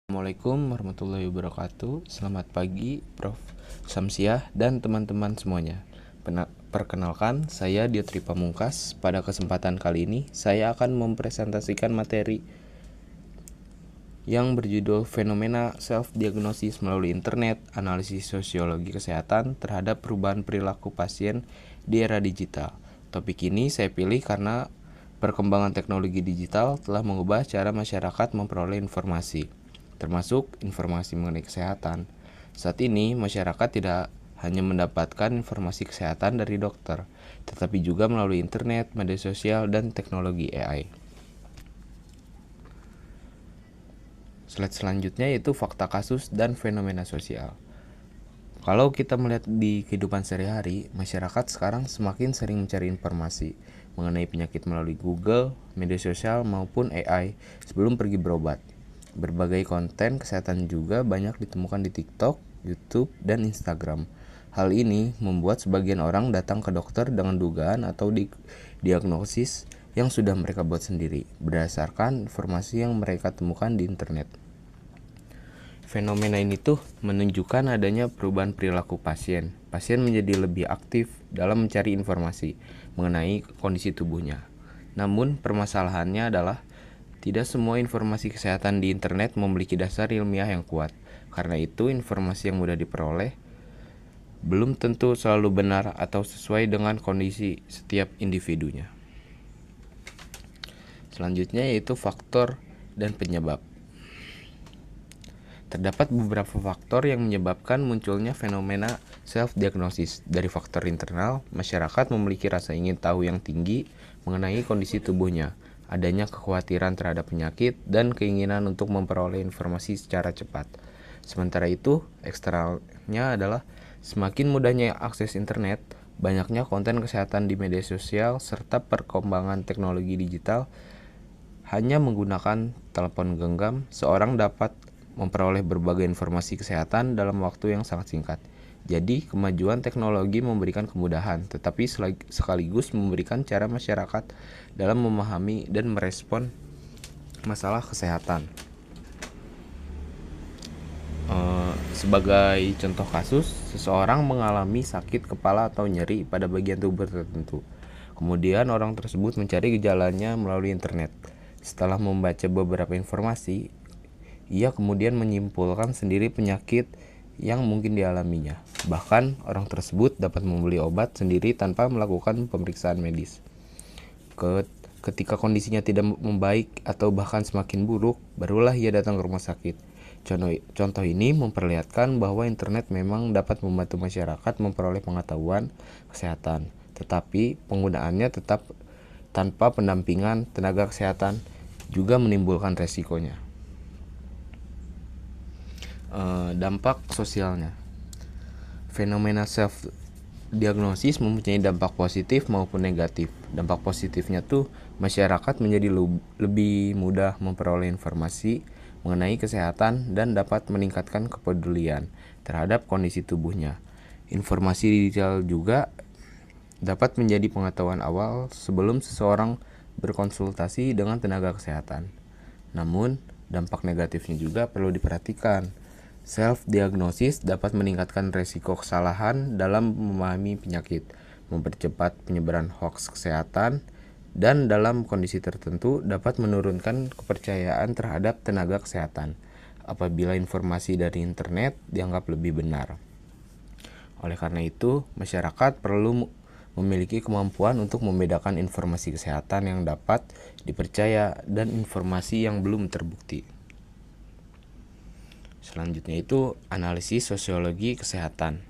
Assalamualaikum warahmatullahi wabarakatuh. Selamat pagi Prof. Samsiah dan teman-teman semuanya. Perkenalkan, saya Diotri Pamungkas. Pada kesempatan kali ini, saya akan mempresentasikan materi yang berjudul Fenomena Self-Diagnosis melalui Internet, Analisis Sosiologi Kesehatan terhadap Perubahan Perilaku Pasien di Era Digital. Topik ini saya pilih karena perkembangan teknologi digital telah mengubah cara masyarakat memperoleh informasi, termasuk informasi mengenai kesehatan. Saat ini, masyarakat tidak hanya mendapatkan informasi kesehatan dari dokter, tetapi juga melalui internet, media sosial, dan teknologi AI. Slide selanjutnya yaitu fakta kasus dan fenomena sosial. Kalau kita melihat di kehidupan sehari-hari, masyarakat sekarang semakin sering mencari informasi mengenai penyakit melalui Google, media sosial, maupun AI sebelum pergi berobat. Berbagai konten kesehatan juga banyak ditemukan di TikTok, YouTube, dan Instagram. Hal ini membuat sebagian orang datang ke dokter dengan dugaan atau diagnosis yang sudah mereka buat sendiri, berdasarkan informasi yang mereka temukan di internet. Fenomena ini tuh menunjukkan adanya perubahan perilaku pasien. Pasien menjadi lebih aktif dalam mencari informasi mengenai kondisi tubuhnya. Namun permasalahannya adalah tidak semua informasi kesehatan di internet memiliki dasar ilmiah yang kuat. Karena itu, informasi yang mudah diperoleh belum tentu selalu benar atau sesuai dengan kondisi setiap individunya. Selanjutnya yaitu faktor dan penyebab. Terdapat beberapa faktor yang menyebabkan munculnya fenomena self-diagnosis. Dari faktor internal, masyarakat memiliki rasa ingin tahu yang tinggi mengenai kondisi tubuhnya, adanya kekhawatiran terhadap penyakit, dan keinginan untuk memperoleh informasi secara cepat. Sementara itu, eksternalnya adalah semakin mudahnya akses internet, banyaknya konten kesehatan di media sosial, serta perkembangan teknologi digital. Hanya menggunakan telepon genggam, seorang dapat memperoleh berbagai informasi kesehatan dalam waktu yang sangat singkat. Jadi, kemajuan teknologi memberikan kemudahan, tetapi sekaligus memberikan cara masyarakat dalam memahami dan merespon masalah kesehatan. Sebagai contoh kasus, seseorang mengalami sakit kepala atau nyeri pada bagian tubuh tertentu. Kemudian orang tersebut mencari gejalanya melalui internet. Setelah membaca beberapa informasi, ia kemudian menyimpulkan sendiri penyakit yang mungkin dialaminya. Bahkan orang tersebut dapat membeli obat sendiri tanpa melakukan pemeriksaan medis. Ketika kondisinya tidak membaik atau bahkan semakin buruk, barulah ia datang ke rumah sakit. Contoh ini memperlihatkan bahwa internet memang dapat membantu masyarakat memperoleh pengetahuan kesehatan, tetapi penggunaannya tetap tanpa pendampingan tenaga kesehatan juga menimbulkan resikonya. Dampak sosialnya. Fenomena self-diagnosis mempunyai dampak positif maupun negatif. Dampak positifnya tuh masyarakat menjadi lebih mudah memperoleh informasi mengenai kesehatan dan dapat meningkatkan kepedulian terhadap kondisi tubuhnya. Informasi digital juga dapat menjadi pengetahuan awal sebelum seseorang berkonsultasi dengan tenaga kesehatan. Namun, dampak negatifnya juga perlu diperhatikan. Self-diagnosis dapat meningkatkan resiko kesalahan dalam memahami penyakit, mempercepat penyebaran hoaks kesehatan, dan dalam kondisi tertentu dapat menurunkan kepercayaan terhadap tenaga kesehatan apabila informasi dari internet dianggap lebih benar. Oleh karena itu, masyarakat perlu memiliki kemampuan untuk membedakan informasi kesehatan yang dapat dipercaya dan informasi yang belum terbukti. Selanjutnya itu analisis sosiologi kesehatan.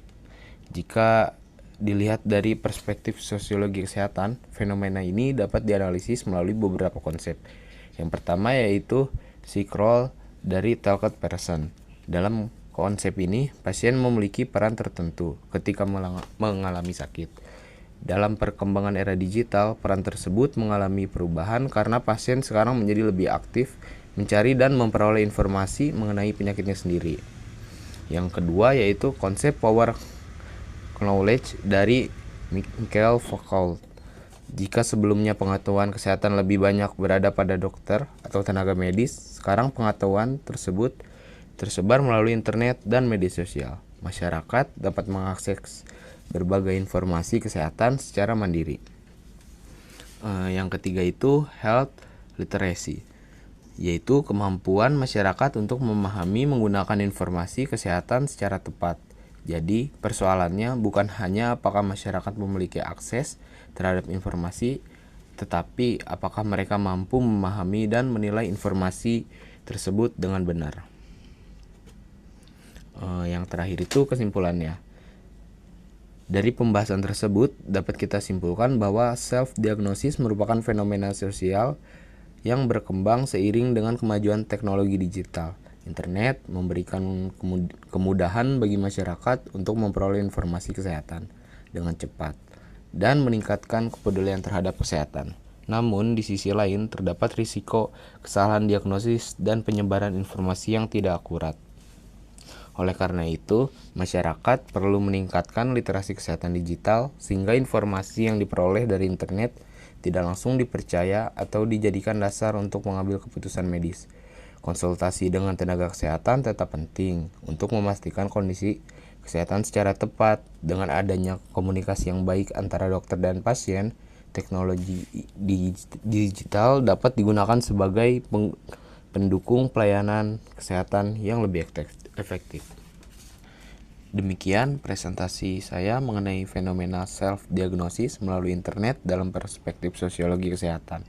Jika dilihat dari perspektif sosiologi kesehatan, fenomena ini dapat dianalisis melalui beberapa konsep. Yang pertama yaitu sick role dari target person. Dalam konsep ini, pasien memiliki peran tertentu ketika mengalami sakit. Dalam perkembangan era digital, peran tersebut mengalami perubahan karena pasien sekarang menjadi lebih aktif mencari dan memperoleh informasi mengenai penyakitnya sendiri. Yang kedua yaitu konsep power knowledge dari Michael Foucault. Jika sebelumnya pengetahuan kesehatan lebih banyak berada pada dokter atau tenaga medis, sekarang pengetahuan tersebut tersebar melalui internet dan media sosial. Masyarakat dapat mengakses berbagai informasi kesehatan secara mandiri. Yang ketiga itu health literacy, yaitu kemampuan masyarakat untuk memahami menggunakan informasi kesehatan secara tepat. Jadi, persoalannya bukan hanya apakah masyarakat memiliki akses terhadap informasi, tetapi apakah mereka mampu memahami dan menilai informasi tersebut dengan benar. Yang terakhir itu kesimpulannya. Dari pembahasan tersebut, dapat kita simpulkan bahwa self-diagnosis merupakan fenomena sosial yang berkembang seiring dengan kemajuan teknologi digital. Internet memberikan kemudahan bagi masyarakat untuk memperoleh informasi kesehatan dengan cepat dan meningkatkan kepedulian terhadap kesehatan. Namun, di sisi lain terdapat risiko kesalahan diagnosis dan penyebaran informasi yang tidak akurat. Oleh karena itu, masyarakat perlu meningkatkan literasi kesehatan digital sehingga informasi yang diperoleh dari internet tidak langsung dipercaya atau dijadikan dasar untuk mengambil keputusan medis. Konsultasi dengan tenaga kesehatan tetap penting untuk memastikan kondisi kesehatan secara tepat. Dengan adanya komunikasi yang baik antara dokter dan pasien, teknologi digital dapat digunakan sebagai pendukung pelayanan kesehatan yang lebih efektif. Demikian presentasi saya mengenai fenomena self-diagnosis melalui internet dalam perspektif sosiologi kesehatan.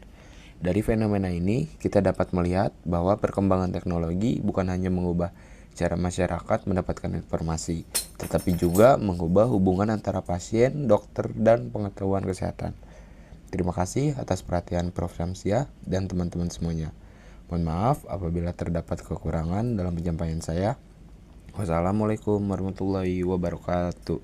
Dari fenomena ini, kita dapat melihat bahwa perkembangan teknologi bukan hanya mengubah cara masyarakat mendapatkan informasi, tetapi juga mengubah hubungan antara pasien, dokter, dan pengetahuan kesehatan. Terima kasih atas perhatian Prof. Syamsiah dan teman-teman semuanya. Mohon maaf apabila terdapat kekurangan dalam penyampaian saya. Wassalamualaikum warahmatullahi wabarakatuh.